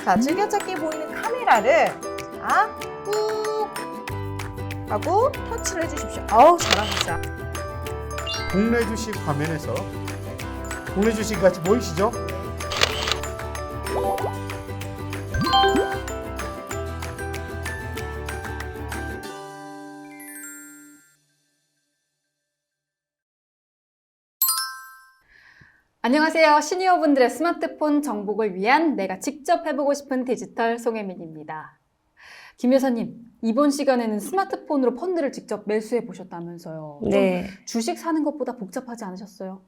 자, 즐겨찾기 보이는 카메라를 자, 꾹 하고 터치를 해주십시오. 어우, 잘하셨어요. 동네 주식 화면에서 동네 주식 같이 보이시죠? 안녕하세요. 시니어분들의 스마트폰 정복을 위한 내가 직접 해보고 싶은 디지털 송혜민입니다. 김 여사님, 이번 시간에는 스마트폰으로 펀드를 직접 매수해 보셨다면서요. 네. 좀 주식 사는 것보다 복잡하지 않으셨어요?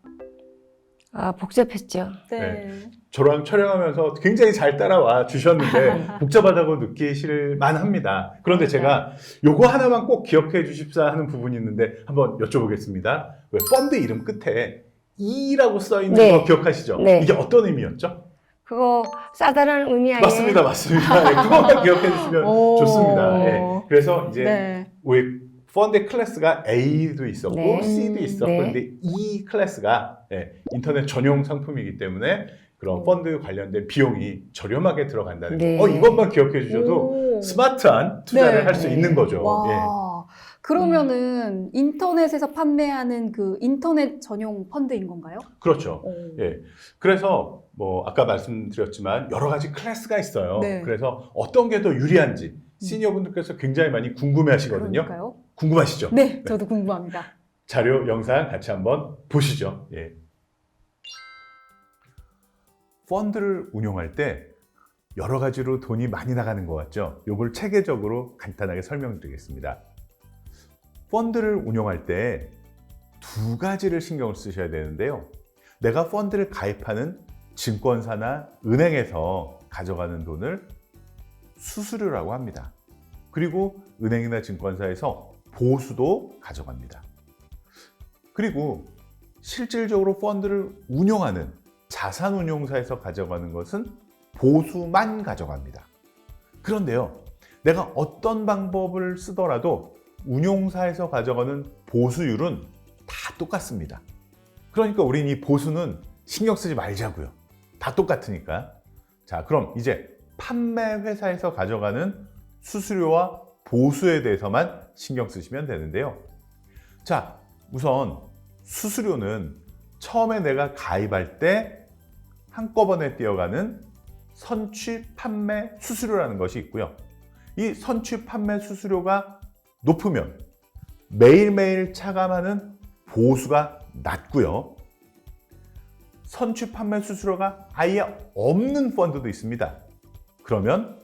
아, 복잡했죠. 네. 저랑 촬영하면서 굉장히 잘 따라와 주셨는데 복잡하다고 느끼실 만합니다. 그런데 제가 요거 하나만 꼭 기억해 주십사 하는 부분이 있는데 한번 여쭤보겠습니다. 왜 펀드 이름 끝에 E라고 써 있는 네. 거 기억하시죠? 네. 이게 어떤 의미였죠? 그거 싸다라는 의미 아니에요? 맞습니다. 네, 그것만 기억해 주시면 오. 좋습니다. 네. 그래서 이제 네. 왜 펀드 클래스가 A도 있었고 네. C도 있었고 네. 근데 E 클래스가 인터넷 전용 상품이기 때문에 그런 펀드 관련된 비용이 저렴하게 들어간다는 네. 거. 이것만 기억해 주셔도 오. 스마트한 투자를 네. 할 수 있는 거죠. 와. 예. 그러면은 인터넷에서 판매하는 그 인터넷 전용 펀드인 건가요? 그렇죠. 오. 예. 그래서 뭐 아까 말씀드렸지만 여러 가지 클래스가 있어요. 네. 그래서 어떤 게 더 유리한지 시니어분들께서 굉장히 많이 궁금해하시거든요. 그러니까요? 궁금하시죠? 네, 저도 궁금합니다. 자료 영상 같이 한번 보시죠. 예. 펀드를 운용할 때 여러 가지로 돈이 많이 나가는 것 같죠? 이걸 체계적으로 간단하게 설명드리겠습니다. 펀드를 운용할 때 두 가지를 신경을 쓰셔야 되는데요. 내가 펀드를 가입하는 증권사나 은행에서 가져가는 돈을 수수료라고 합니다. 그리고 은행이나 증권사에서 보수도 가져갑니다. 그리고 실질적으로 펀드를 운용하는 자산운용사에서 가져가는 것은 보수만 가져갑니다. 그런데요, 내가 어떤 방법을 쓰더라도 운용사에서 가져가는 보수율은 다 똑같습니다. 그러니까 우린 이 보수는 신경 쓰지 말자고요. 다 똑같으니까. 자, 그럼 이제 판매 회사에서 가져가는 수수료와 보수에 대해서만 신경 쓰시면 되는데요. 자, 우선 수수료는 처음에 내가 가입할 때 한꺼번에 떼어가는 선취 판매 수수료라는 것이 있고요. 이 선취 판매 수수료가 높으면 매일매일 차감하는 보수가 낮고요. 선취 판매 수수료가 아예 없는 펀드도 있습니다. 그러면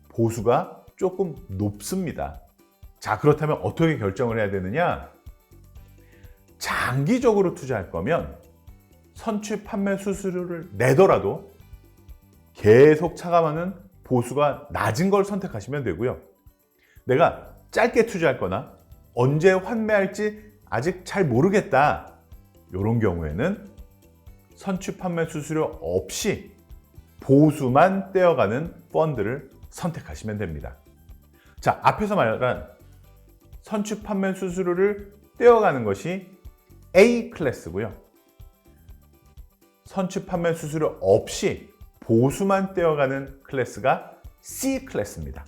보수가 조금 높습니다. 자, 그렇다면 어떻게 결정을 해야 되느냐? 장기적으로 투자할 거면 선취 판매 수수료를 내더라도 계속 차감하는 보수가 낮은 걸 선택하시면 되고요. 내가 짧게 투자할 거나 언제 환매할지 아직 잘 모르겠다. 이런 경우에는 선취 판매 수수료 없이 보수만 떼어가는 펀드를 선택하시면 됩니다. 자, 앞에서 말한 선취 판매 수수료를 떼어가는 것이 A 클래스고요. 선취 판매 수수료 없이 보수만 떼어가는 클래스가 C 클래스입니다.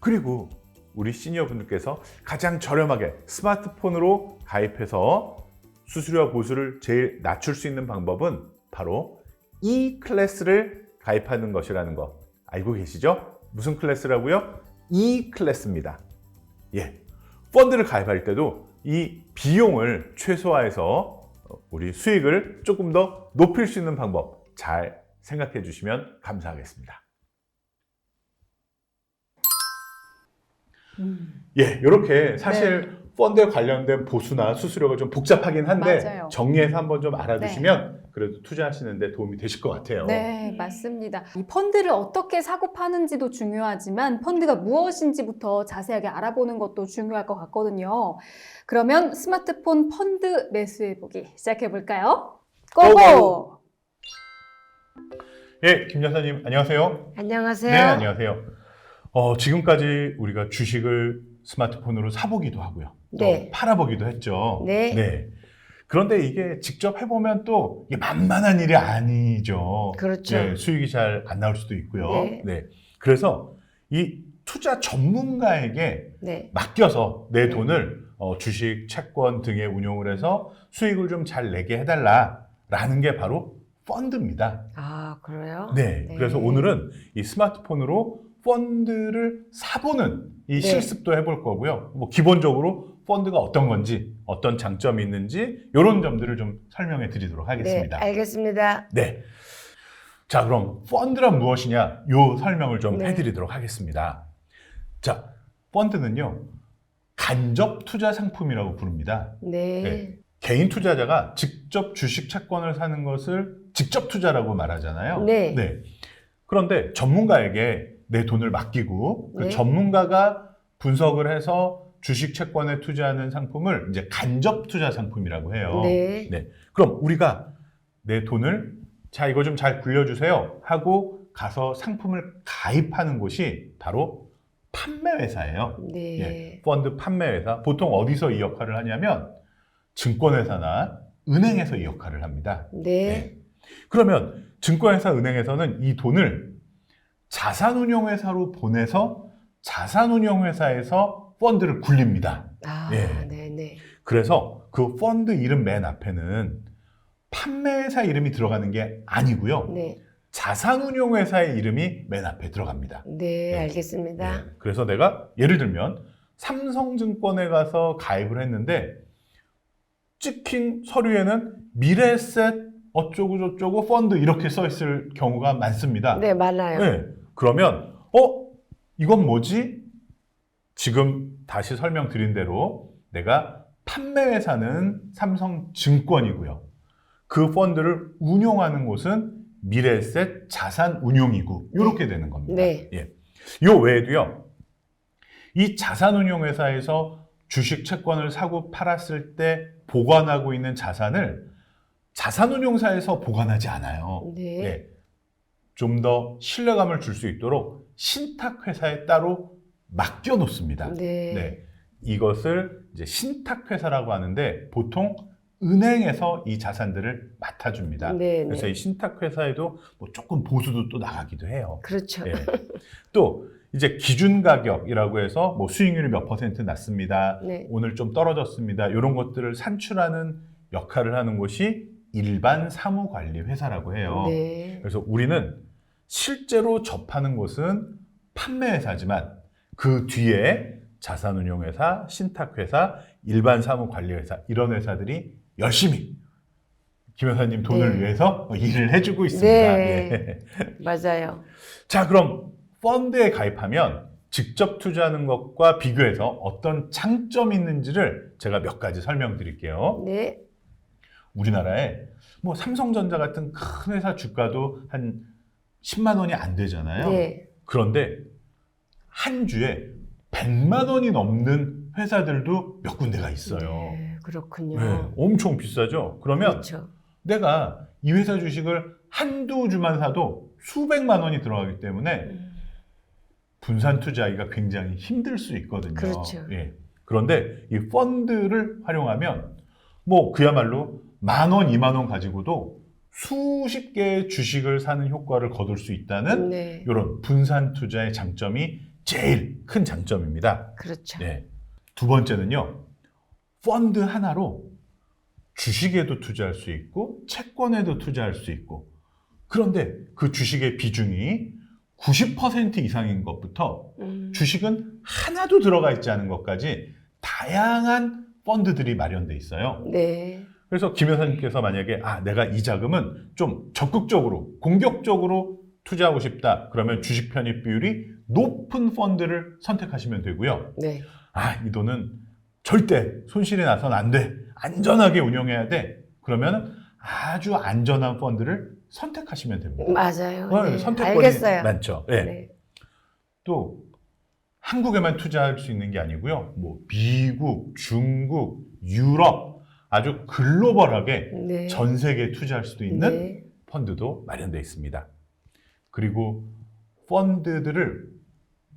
그리고 우리 시니어분들께서 가장 저렴하게 스마트폰으로 가입해서 수수료와 보수를 제일 낮출 수 있는 방법은 바로 E 클래스를 가입하는 것이라는 거 알고 계시죠? 무슨 클래스라고요? E 클래스입니다. 예, 펀드를 가입할 때도 이 비용을 최소화해서 우리 수익을 조금 더 높일 수 있는 방법 잘 생각해 주시면 감사하겠습니다. 예, 이렇게 사실 펀드에 관련된 보수나 수수료가 좀 복잡하긴 한데 맞아요. 정리해서 한번 좀 알아두시면 그래도 투자하시는 데 도움이 되실 것 같아요. 네, 맞습니다. 이 펀드를 어떻게 사고 파는지도 중요하지만 펀드가 무엇인지부터 자세하게 알아보는 것도 중요할 것 같거든요. 그러면 스마트폰 펀드 매수해보기 시작해볼까요? 고고! 예, 김 여사님 안녕하세요. 안녕하세요. 네, 안녕하세요. 지금까지 우리가 주식을 스마트폰으로 사보기도 하고요. 또 네. 팔아보기도 했죠. 네. 그런데 이게 직접 해보면 또 이게 만만한 일이 아니죠. 그렇죠. 네, 수익이 잘 안 나올 수도 있고요. 네. 네. 그래서 이 투자 전문가에게 네. 맡겨서 내 네. 돈을 주식, 채권 등에 운용을 해서 수익을 좀 잘 내게 해달라라는 게 바로 펀드입니다. 아, 그래요? 네. 네. 그래서 오늘은 이 스마트폰으로 펀드를 사보는 이 네. 실습도 해볼 거고요. 뭐 기본적으로 펀드가 어떤 건지, 어떤 장점이 있는지 이런 점들을 좀 설명해 드리도록 네, 하겠습니다. 알겠습니다. 네. 자, 그럼 펀드란 무엇이냐? 요 설명을 좀 네. 해드리도록 하겠습니다. 자, 펀드는요, 간접 투자 상품이라고 부릅니다. 네. 네. 개인 투자자가 직접 주식 채권을 사는 것을 직접 투자라고 말하잖아요. 네. 그런데 전문가에게 내 돈을 맡기고 그 네. 전문가가 분석을 해서 주식 채권에 투자하는 상품을 이제 간접 투자 상품이라고 해요. 네. 그럼 우리가 내 돈을 자, 이거 좀 잘 굴려주세요 하고 가서 상품을 가입하는 곳이 바로 판매회사예요. 네. 예, 펀드 판매회사. 보통 어디서 이 역할을 하냐면 증권회사나 은행에서 이 역할을 합니다. 네. 그러면 증권회사, 은행에서는 이 돈을 자산운용회사로 보내서 자산운용회사에서 펀드를 굴립니다. 아, 예. 네네. 그래서 그 펀드 이름 맨 앞에는 판매회사 이름이 들어가는 게 아니고요. 네. 자산운용회사의 이름이 맨 앞에 들어갑니다. 네, 네. 알겠습니다. 그래서 내가 예를 들면 삼성증권에 가서 가입을 했는데 찍힌 서류에는 미래에셋 어쩌고저쩌고 펀드 이렇게 써 있을 경우가 많습니다. 네, 많아요. 네. 그러면 이건 뭐지? 지금 다시 설명드린 대로 내가 판매회사는 삼성증권이고요. 그 펀드를 운용하는 곳은 미래에셋 자산운용이고 이렇게 되는 겁니다. 네. 예. 요 외에도요. 이 자산운용회사에서 주식 채권을 사고 팔았을 때 보관하고 있는 자산을 자산운용사에서 보관하지 않아요. 네. 예. 좀 더 신뢰감을 줄 수 있도록 신탁회사에 따로 맡겨놓습니다. 네. 네. 이것을 이제 신탁회사라고 하는데 보통 은행에서 이 자산들을 맡아줍니다. 네, 그래서 네. 이 신탁회사에도 뭐 조금 보수도 또 나가기도 해요. 그렇죠. 예. 또 이제 기준 가격이라고 해서 뭐 수익률이 몇 퍼센트 났습니다. 네. 오늘 좀 떨어졌습니다. 이런 것들을 산출하는 역할을 하는 곳이 일반 사무관리 회사라고 해요. 네. 그래서 우리는 실제로 접하는 곳은 판매회사지만 그 뒤에 자산운용회사, 신탁회사, 일반 사무관리회사 이런 회사들이 열심히 김 여사님 돈을 네. 위해서 일을 해주고 있습니다. 네. 예. 맞아요. 자, 그럼 펀드에 가입하면 직접 투자하는 것과 비교해서 어떤 장점이 있는지를 제가 몇 가지 설명드릴게요. 네. 우리나라에 뭐 삼성전자 같은 큰 회사 주가도 한 10만 원이 안 되잖아요. 네. 그런데 한 주에 100만 원이 넘는 회사들도 몇 군데가 있어요. 네, 그렇군요. 네, 엄청 비싸죠. 그러면 그렇죠. 내가 이 회사 주식을 한두 주만 사도 수백만 원이 들어가기 때문에 분산 투자하기가 굉장히 힘들 수 있거든요. 그렇죠. 예. 그런데 이 펀드를 활용하면 뭐 그야말로 10,000원, 20,000원 가지고도 수십 개의 주식을 사는 효과를 거둘 수 있다는 네. 이런 분산 투자의 장점이 제일 큰 장점입니다. 그렇죠. 네. 두 번째는요. 펀드 하나로 주식에도 투자할 수 있고 채권에도 투자할 수 있고 그런데 그 주식의 비중이 90% 이상인 것부터 주식은 하나도 들어가 있지 않은 것까지 다양한 펀드들이 마련돼 있어요. 네. 그래서 김 여사님께서 만약에 내가 이 자금은 좀 적극적으로 공격적으로 투자하고 싶다. 그러면 주식 편입 비율이 높은 펀드를 선택하시면 되고요. 네. 이 돈은 절대 손실이 나선 안 돼. 안전하게 운영해야 돼. 그러면 아주 안전한 펀드를 선택하시면 됩니다. 맞아요. 네. 선택권이 알겠어요. 많죠. 네. 네. 또 한국에만 투자할 수 있는 게 아니고요. 뭐 미국, 중국, 유럽 아주 글로벌하게 네. 전 세계에 투자할 수도 있는 네. 펀드도 마련되어 있습니다. 그리고 펀드들을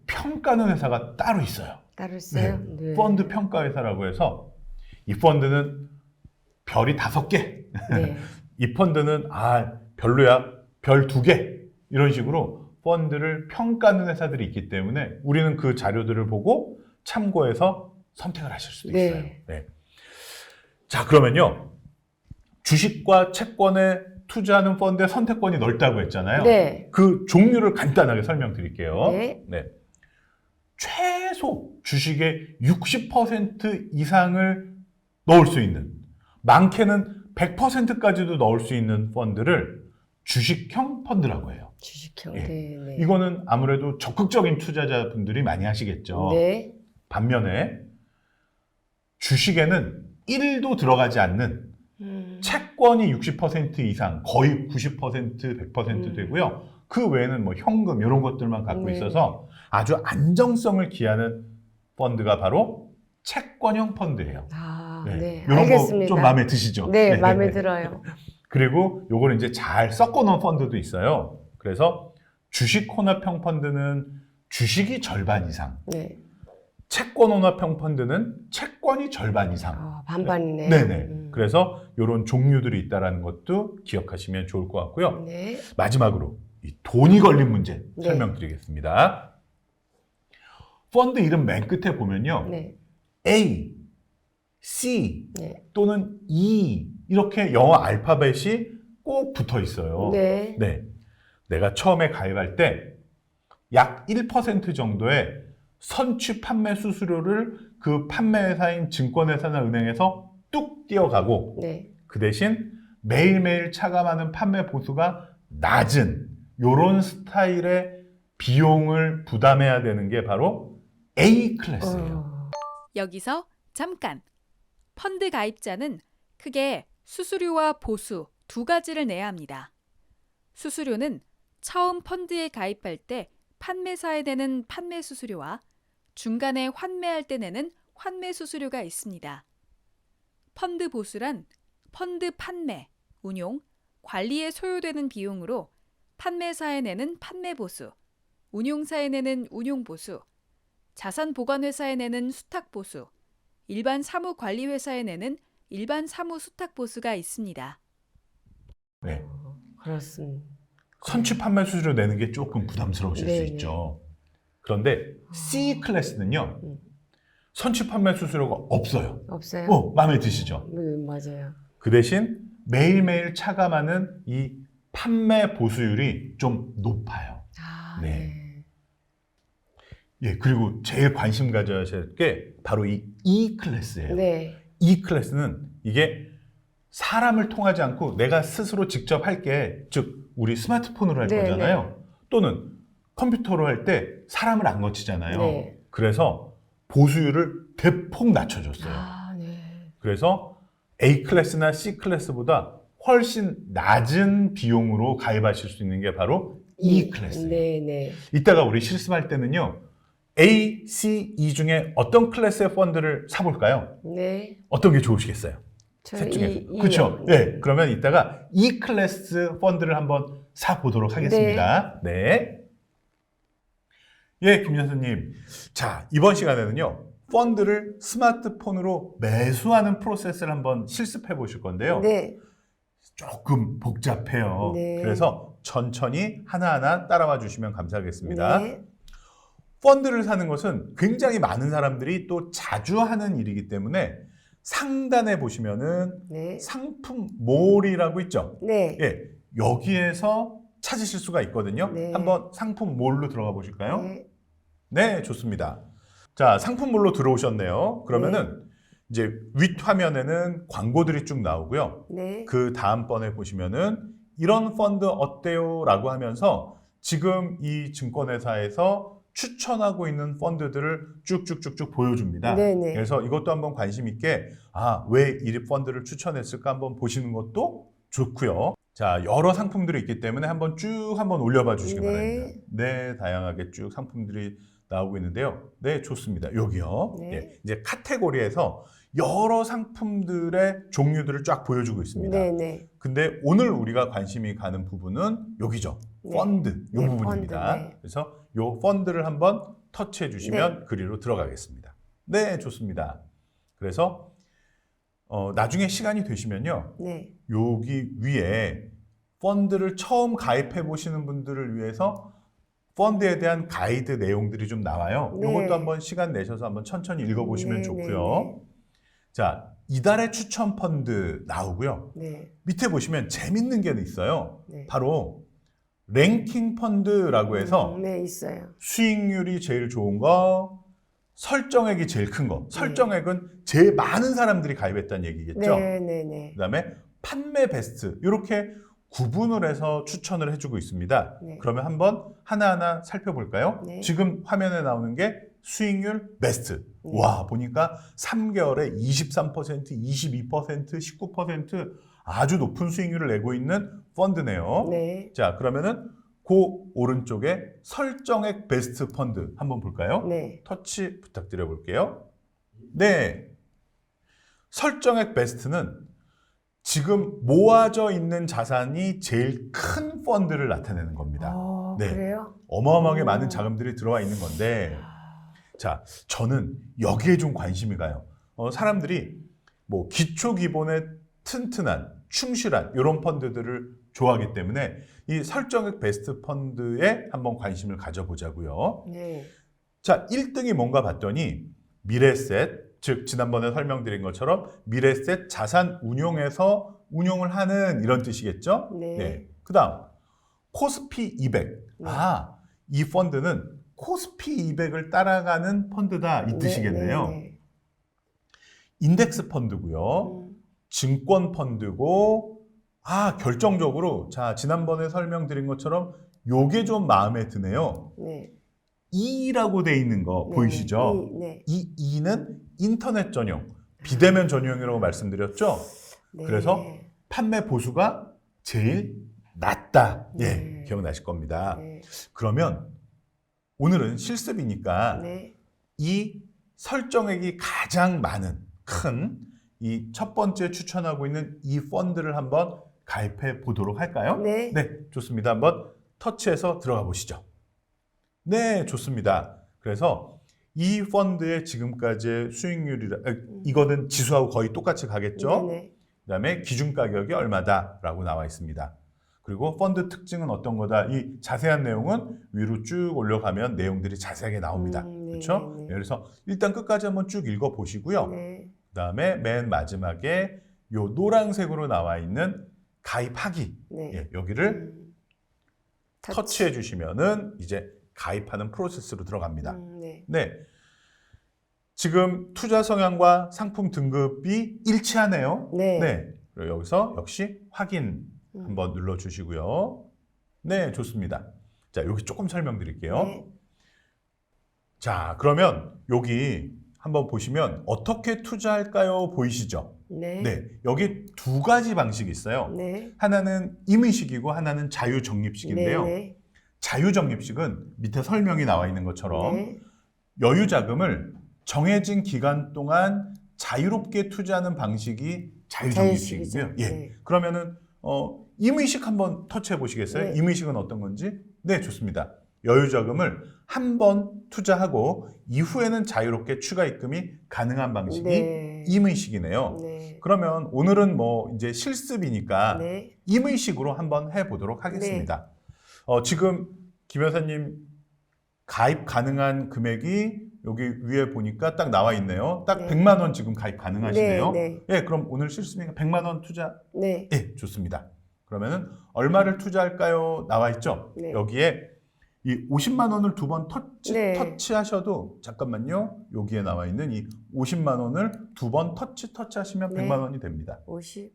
평가하는 회사가 따로 있어요. 따로 있어요? 네. 펀드 평가 회사라고 해서 이 펀드는 별이 5개. 네. 이 펀드는 별로야. 별 2개. 이런 식으로 펀드를 평가하는 회사들이 있기 때문에 우리는 그 자료들을 보고 참고해서 선택을 하실 수도 네. 있어요. 네. 자, 그러면요. 주식과 채권에 투자하는 펀드의 선택권이 넓다고 했잖아요. 네. 그 종류를 간단하게 설명드릴게요. 네. 최소 주식의 60% 이상을 넣을 수 있는, 많게는 100%까지도 넣을 수 있는 펀드를 주식형 펀드라고 해요. 주식형. 예. 네. 네. 이거는 아무래도 적극적인 투자자분들이 많이 하시겠죠. 네. 반면에 주식에는 1도 들어가지 않는 음. 채권이 60% 이상, 거의 90%, 100% 되고요. 그 외에는 뭐 현금 이런 것들만 갖고 네. 있어서 아주 안정성을 기하는 펀드가 바로 채권형 펀드예요. 네. 이런 알겠습니다. 거 좀 마음에 드시죠? 네, 마음에 들어요. 그리고 요거는 이제 잘 섞어놓은 펀드도 있어요. 그래서 주식 혼합형 펀드는 주식이 절반 이상, 네. 채권 혼합형 펀드는 채권이 절반 이상. 반반이네. 네네. 그래서 이런 종류들이 있다는 것도 기억하시면 좋을 것 같고요. 네. 마지막으로 이 돈이 걸린 문제 네. 설명드리겠습니다. 펀드 이름 맨 끝에 보면요. 네. A, C 네. 또는 E 이렇게 영어 알파벳이 꼭 붙어 있어요. 네. 네. 내가 처음에 가입할 때 약 1% 정도의 선취 판매 수수료를 그 판매회사인 증권회사나 은행에서 뚝 띄어가고 네. 그 대신 매일매일 차감하는 판매 보수가 낮은 이런 스타일의 비용을 부담해야 되는 게 바로 A 클래스예요. 여기서 잠깐! 펀드 가입자는 크게 수수료와 보수 2가지를 내야 합니다. 수수료는 처음 펀드에 가입할 때 판매사에 내는 판매 수수료와 중간에 환매할 때 내는 환매 수수료가 있습니다. 펀드 보수란 펀드 판매, 운용, 관리에 소요되는 비용으로 판매사에 내는 판매 보수, 운용사에 내는 운용 보수, 자산 보관 회사에 내는 수탁 보수, 일반 사무 관리 회사에 내는 일반 사무 수탁 보수가 있습니다. 네. 그렇습니다. 선취 판매 수수료 내는 게 조금 부담스러우실 수 네네. 있죠. 그런데 C 클래스는요. 선취 판매 수수료가 없어요. 없어요? 마음에 드시죠? 맞아요. 그 대신 매일매일 차감하는 이 판매 보수율이 좀 높아요. 네. 예, 그리고 제일 관심 가져야 할 게 바로 이 E 클래스예요. 네. E 클래스는 이게 사람을 통하지 않고 내가 스스로 직접 할게, 즉 우리 스마트폰으로 할 네, 거잖아요. 또는 컴퓨터로 할 때 사람을 안 거치잖아요. 네. 그래서 보수율을 대폭 낮춰줬어요. 네. 그래서 A 클래스나 C 클래스보다 훨씬 낮은 비용으로 가입하실 수 있는 게 바로 E 클래스예요. 네, 네. 이따가 우리 실습할 때는요. A, C, E 중에 어떤 클래스의 펀드를 사볼까요? 네. 어떤 게 좋으시겠어요? 셋 중에서. 그렇죠. 네. 그러면 이따가 E 클래스 펀드를 한번 사보도록 하겠습니다. 네. 예, 김 교수님. 자, 이번 시간에는요. 펀드를 스마트폰으로 매수하는 프로세스를 한번 실습해 보실 건데요. 네. 조금 복잡해요. 네. 그래서 천천히 하나하나 따라와 주시면 감사하겠습니다. 네. 펀드를 사는 것은 굉장히 많은 사람들이 또 자주 하는 일이기 때문에 상단에 보시면은 네. 상품몰이라고 있죠. 네. 예, 여기에서 찾으실 수가 있거든요. 네. 한번 상품몰로 들어가 보실까요? 네. 네, 좋습니다. 자, 상품몰로 들어오셨네요. 그러면은 이제 윗 화면에는 광고들이 쭉 나오고요. 네. 그 다음번에 보시면은 이런 펀드 어때요? 라고 하면서 지금 이 증권회사에서 추천하고 있는 펀드들을 쭉쭉쭉쭉 보여줍니다. 네네. 그래서 이것도 한번 관심 있게 왜 이 펀드를 추천했을까 한번 보시는 것도 좋고요. 자, 여러 상품들이 있기 때문에 한번 올려봐 주시기 네. 바랍니다. 네, 다양하게 쭉 상품들이 나오고 있는데요. 네, 좋습니다. 여기요. 네. 예, 이제 카테고리에서 여러 상품들의 종류들을 쫙 보여주고 있습니다. 네, 네. 근데 오늘 우리가 관심이 가는 부분은 여기죠. 네. 펀드, 이 네, 부분입니다. 펀드, 네. 그래서 이 펀드를 한번 터치해 주시면 그리로 들어가겠습니다. 네, 좋습니다. 그래서 나중에 시간이 되시면요. 네. 여기 위에 펀드를 처음 가입해 보시는 분들을 위해서 펀드에 대한 가이드 내용들이 좀 나와요. 네. 이것도 한번 시간 내셔서 한번 천천히 읽어보시면 네, 좋고요. 자, 이달의 추천 펀드 나오고요. 네. 밑에 보시면 재밌는 게 있어요. 네. 바로 랭킹 펀드라고 해서 네, 있어요. 수익률이 제일 좋은 거, 설정액이 제일 큰 거. 설정액은 제일 많은 사람들이 가입했다는 얘기겠죠. 네, 네, 네. 그다음에 판매 베스트 이렇게 구분을 해서 추천을 해주고 있습니다. 네. 그러면 한번 하나하나 살펴볼까요? 네. 지금 화면에 나오는 게 수익률 베스트. 네. 와, 보니까 3개월에 23%, 22%, 19% 아주 높은 수익률을 내고 있는 펀드네요. 네. 자, 그러면은 그 오른쪽에 설정액 베스트 펀드 한번 볼까요? 네. 터치 부탁드려 볼게요. 네. 설정액 베스트는 지금 모아져 있는 자산이 제일 큰 펀드를 나타내는 겁니다. 네. 그래요? 어마어마하게 많은 자금들이 들어와 있는 건데, 자, 저는 여기에 좀 관심이 가요. 사람들이 뭐 기초 기본에 튼튼한, 충실한 이런 펀드들을 좋아하기 때문에 이 설정액 베스트 펀드에 한번 관심을 가져보자고요. 네. 자, 1등이 뭔가 봤더니 미래셋, 즉 지난번에 설명드린 것처럼 미래셋 자산 운용에서 운용을 하는 이런 뜻이겠죠? 네. 그다음 코스피 200. 네. 아, 이 펀드는 코스피 200을 따라가는 펀드다 이 뜻이겠네요. 네, 네, 인덱스 펀드고요. 네. 증권 펀드고, 아, 결정적으로 자, 지난번에 설명드린 것처럼 요게 좀 마음에 드네요. 네. E라고 돼 있는 거 네. 보이시죠? 네. 이 E는 인터넷 전용, 비대면 전용이라고 말씀드렸죠? 네. 그래서 판매 보수가 제일 낮다. 네. 예, 기억나실 겁니다. 네. 그러면 오늘은 실습이니까 네. 이 설정액이 가장 많은 큰 이 첫 번째 추천하고 있는 이 펀드를 한번 가입해 보도록 할까요? 네. 네, 좋습니다. 한번 터치해서 들어가 보시죠. 네, 좋습니다. 그래서 이 펀드의 지금까지의 수익률이라, 이거는 지수하고 거의 똑같이 가겠죠? 네. 그다음에 기준 가격이 얼마다라고 나와 있습니다. 그리고 펀드 특징은 어떤 거다. 이 자세한 내용은 위로 쭉 올려가면 내용들이 자세하게 나옵니다. 네, 그렇죠? 네, 네. 그래서 일단 끝까지 한번 쭉 읽어 보시고요. 네. 그다음에 맨 마지막에 요 노란색으로 나와 있는 가입하기. 네. 예, 여기를 음. 터치해 주시면은 이제 가입하는 프로세스로 들어갑니다. 네. 네. 지금 투자 성향과 상품 등급이 일치하네요. 네. 그리고 여기서 역시 확인 한번 눌러 주시고요. 네, 좋습니다. 자, 여기 조금 설명드릴게요. 네. 자, 그러면 여기 한번 보시면 어떻게 투자할까요? 보이시죠? 네. 네. 여기 두 가지 방식이 있어요. 네. 하나는 임의식이고 하나는 자유적립식인데요. 네. 자유적립식은 밑에 설명이 나와 있는 것처럼 네. 여유 자금을 정해진 기간 동안 자유롭게 투자하는 방식이 자유적립식이고요. 예. 네. 그러면은 임의식 한번 터치해 보시겠어요? 네. 임의식은 어떤 건지? 네, 좋습니다. 여유 자금을 한 번 투자하고 이후에는 자유롭게 추가 입금이 가능한 방식이 네. 임의식이네요. 네. 그러면 오늘은 뭐 이제 실습이니까 네. 임의식으로 한번 해보도록 하겠습니다. 지금 김 여사님 가입 가능한 금액이 여기 위에 보니까 딱 나와 있네요. 딱 네. 100만 원 지금 가입 가능하시네요. 네, 예, 그럼 오늘 실습이니까 100만 원 투자. 네. 예, 좋습니다. 그러면은 얼마를 투자할까요? 나와 있죠. 네. 여기에 이 50만 원을 두 번 네. 터치하셔도 잠깐만요. 여기에 나와 있는 이 50만 원을 두 번 터치하시면 네. 100만 원이 됩니다. 50.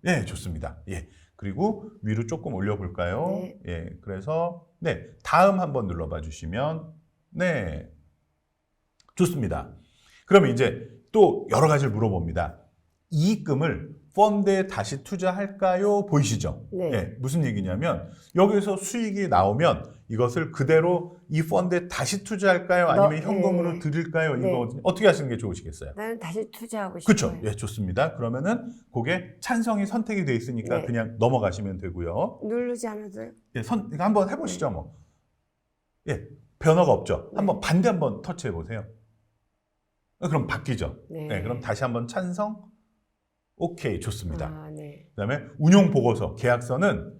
예, 좋습니다. 예. 그리고 위로 조금 올려 볼까요? 네. 예. 그래서 네, 다음 한번 눌러 봐 주시면 네. 좋습니다. 그러면 이제 또 여러 가지를 물어봅니다. 이익금을 펀드에 다시 투자할까요? 보이시죠? 네. 예, 무슨 얘기냐면 여기서 수익이 나오면 이것을 그대로 이 펀드에 다시 투자할까요? 아니면 현금으로 네. 드릴까요? 네. 이거 어떻게 하시는 게 좋으시겠어요? 나는 다시 투자하고 싶어요. 그렇죠. 예, 좋습니다. 그러면은 그게 찬성이 선택이 돼 있으니까 네. 그냥 넘어가시면 되고요. 누르지 않아도요? 예, 한번 해보시죠, 뭐. 예, 변화가 없죠. 한번 반대 한번 터치해 보세요. 그럼 바뀌죠. 네. 네, 그럼 다시 한번 찬성. 오케이, 좋습니다. 아, 네. 그다음에 운용 보고서, 계약서는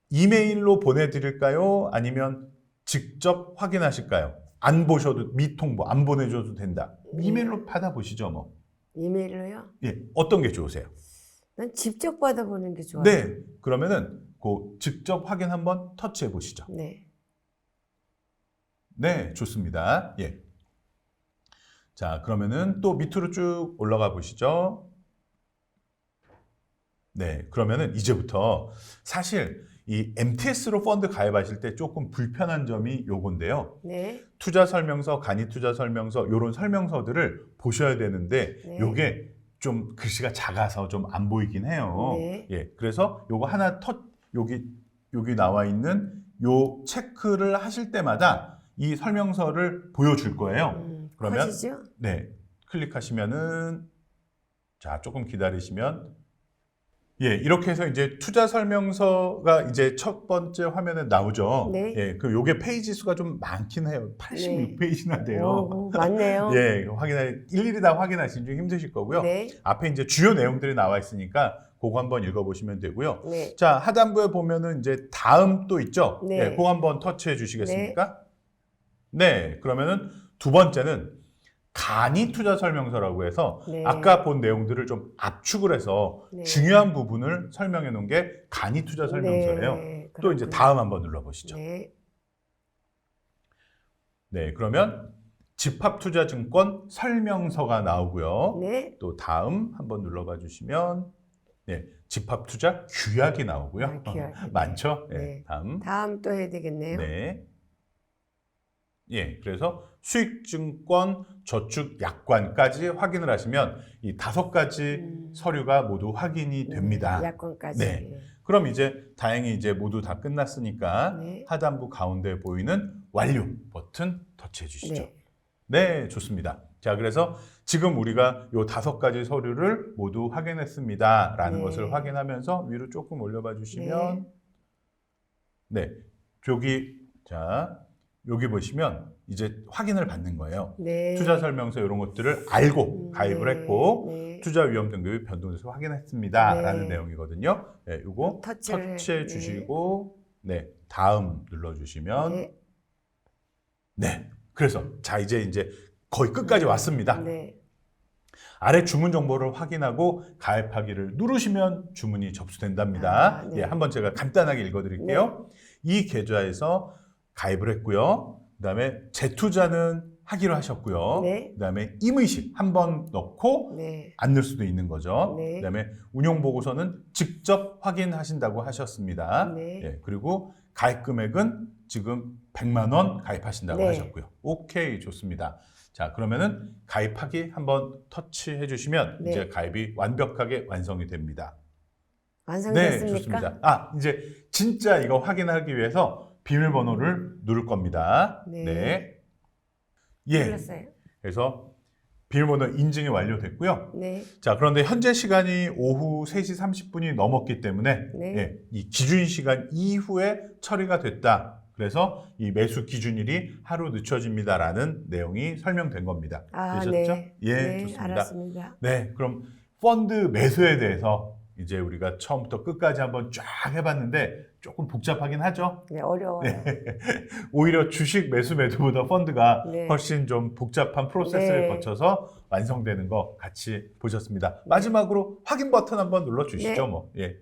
이메일로 보내드릴까요? 아니면 직접 확인하실까요? 안 보셔도, 미통보 안 보내줘도 된다. 이메일로 받아보시죠, 뭐. 이메일로요? 예, 어떤 게 좋으세요? 난 직접 받아보는 게 좋아요. 네, 그러면은 그 직접 확인 한번 터치해 보시죠. 네. 네, 좋습니다. 예. 자, 그러면은 또 밑으로 쭉 올라가 보시죠. 네, 그러면은 이제부터 사실 이 MTS로 펀드 가입하실 때 조금 불편한 점이 요건데요. 네. 투자 설명서, 간이 투자 설명서, 요런 설명서들을 보셔야 되는데 네. 요게 좀 글씨가 작아서 좀 안 보이긴 해요. 네. 예, 그래서 요거 하나 여기 나와 있는 요 체크를 하실 때마다 이 설명서를 보여줄 거예요. 그러면 커지죠? 네, 클릭하시면은 자, 조금 기다리시면 예, 이렇게 해서 이제 투자 설명서가 이제 첫 번째 화면에 나오죠. 네. 예, 그 요게 페이지 수가 좀 많긴 해요. 86페이지나 돼요. 오, 맞네요. 예, 일일이 다 확인하시기 좀 힘드실 거고요. 네. 앞에 이제 주요 내용들이 나와 있으니까 그거 한번 읽어보시면 되고요. 네. 자, 하단부에 보면은 이제 다음 또 있죠. 네. 예, 그거 한번 터치해 주시겠습니까? 네, 그러면은 두 번째는 간이 투자 설명서라고 해서 네. 아까 본 내용들을 좀 압축을 해서 네. 중요한 부분을 설명해 놓은 게 간이 투자 설명서예요. 네, 또 이제 그렇군요. 다음 한번 눌러보시죠. 네. 네, 그러면 집합투자증권 설명서가 나오고요. 네. 또 다음 한번 눌러봐 주시면 네, 집합투자 규약이 나오고요. 아, 규약. 많죠? 네. 네. 다음. 다음 또 해야 되겠네요. 네. 예, 그래서 수익증권, 저축, 약관까지 확인을 하시면 이 5가지 서류가 모두 확인이 됩니다. 약관까지. 네. 그럼 이제 다행히 이제 모두 다 끝났으니까 네. 하단부 가운데 보이는 완료 버튼 터치해 주시죠. 네. 네, 좋습니다. 자, 그래서 지금 우리가 요 5가지 서류를 모두 확인했습니다. 라는 네. 것을 확인하면서 위로 조금 올려봐 주시면 네, 여기 보시면 이제 확인을 받는 거예요. 네. 투자 설명서 이런 것들을 알고 가입을 네. 했고 네. 투자 위험 등급이 변동돼서 확인했습니다. 네. 라는 내용이거든요. 네, 이거 터치를 터치해 네. 주시고 네, 다음 눌러 주시면 네. 네. 그래서 자, 이제 거의 끝까지 왔습니다. 네. 아래 주문 정보를 확인하고 가입하기를 누르시면 주문이 접수된답니다. 아, 네. 예, 한번 제가 간단하게 읽어드릴게요. 이 계좌에서 가입을 했고요. 그다음에 재투자는 하기로 하셨고요. 네. 그다음에 임의식 한번 넣고 네. 안 넣을 수도 있는 거죠. 네. 그다음에 운용 보고서는 직접 확인하신다고 하셨습니다. 네. 예, 그리고 가입 금액은 지금 100만 원 가입하신다고 네. 하셨고요. 오케이, 좋습니다. 자, 그러면은 가입하기 한번 터치해 주시면 네. 이제 가입이 완벽하게 완성이 됩니다. 완성됐습니까? 네, 좋습니다. 아, 이제 진짜 이거 확인하기 위해서 비밀번호를 누를 겁니다. 네. 네. 예. 눌렀어요. 그래서 비밀번호 인증이 완료됐고요. 네. 자, 그런데 현재 시간이 오후 3시 30분이 넘었기 때문에 네. 예, 이 기준 시간 이후에 처리가 됐다. 그래서 이 매수 기준일이 하루 늦춰집니다라는 내용이 설명된 겁니다. 아, 되셨죠? 네. 예, 네, 좋습니다. 알았습니다. 네, 그럼 펀드 매수에 대해서 이제 우리가 처음부터 끝까지 한번 쫙 해봤는데 조금 복잡하긴 하죠. 네, 어려워요. 오히려 주식 매수 매도보다 펀드가 네. 훨씬 좀 복잡한 프로세스를 네. 거쳐서 완성되는 거 같이 보셨습니다. 마지막으로 확인 버튼 한번 눌러 주시죠. 네. 뭐. 예.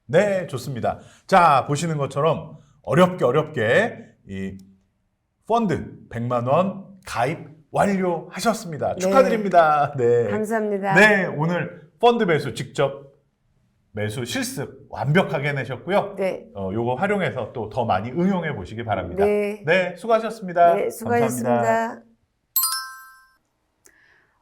네, 좋습니다. 자, 보시는 것처럼 어렵게 이 펀드 100만 원 가입 완료하셨습니다. 네. 축하드립니다. 네. 감사합니다. 네, 오늘 펀드 매수 직접 매수 실습 완벽하게 해내셨고요. 네. 요거 활용해서 또 더 많이 응용해 보시기 바랍니다. 네. 네, 수고하셨습니다. 네, 수고하셨습니다. 감사합니다.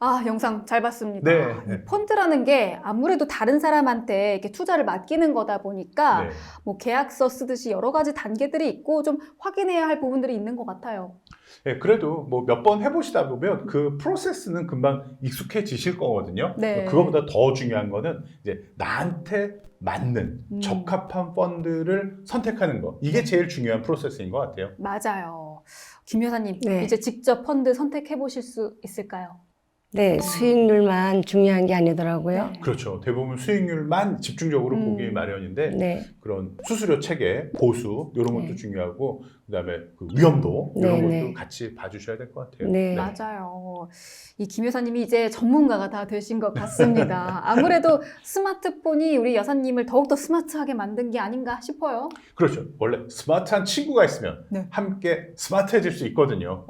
아, 영상 잘 봤습니다. 네. 이 펀드라는 게 아무래도 다른 사람한테 이렇게 투자를 맡기는 거다 보니까 네. 뭐 계약서 쓰듯이 여러 가지 단계들이 있고 좀 확인해야 할 부분들이 있는 것 같아요. 네, 그래도 뭐 몇 번 해보시다 보면 그 프로세스는 금방 익숙해지실 거거든요. 네. 그거보다 더 중요한 거는 이제 나한테 맞는 적합한 펀드를 선택하는 거. 이게 제일 중요한 프로세스인 것 같아요. 맞아요. 김 여사님, 네. 이제 직접 펀드 선택해 보실 수 있을까요? 네, 수익률만 중요한 게 아니더라고요. 그렇죠. 대부분 수익률만 집중적으로 보기 마련인데 네. 그런 수수료 체계, 보수 이런 것도 네. 중요하고 그다음에 그 위험도 이런 네, 것도 네. 같이 봐주셔야 될 것 같아요. 네. 맞아요. 이 김 여사님이 이제 전문가가 다 되신 것 같습니다. 아무래도 스마트폰이 우리 여사님을 더욱더 스마트하게 만든 게 아닌가 싶어요. 그렇죠. 원래 스마트한 친구가 있으면 네. 함께 스마트해질 수 있거든요.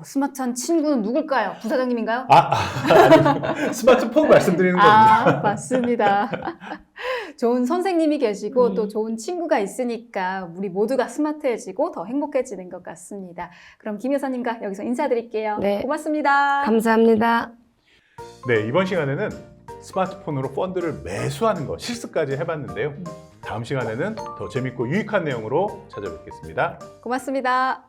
스마트한 친구는 누굴까요? 부사장님인가요? 아니, 스마트폰 말씀드리는 겁니다. 맞습니다. 좋은 선생님이 계시고 음. 또 좋은 친구가 있으니까 우리 모두가 스마트해지고 더 행복해지는 것 같습니다. 그럼 김 여사님과 여기서 인사드릴게요. 네. 고맙습니다. 감사합니다. 네, 이번 시간에는 스마트폰으로 펀드를 매수하는 거 실습까지 해봤는데요. 다음 시간에는 더 재밌고 유익한 내용으로 찾아뵙겠습니다. 고맙습니다.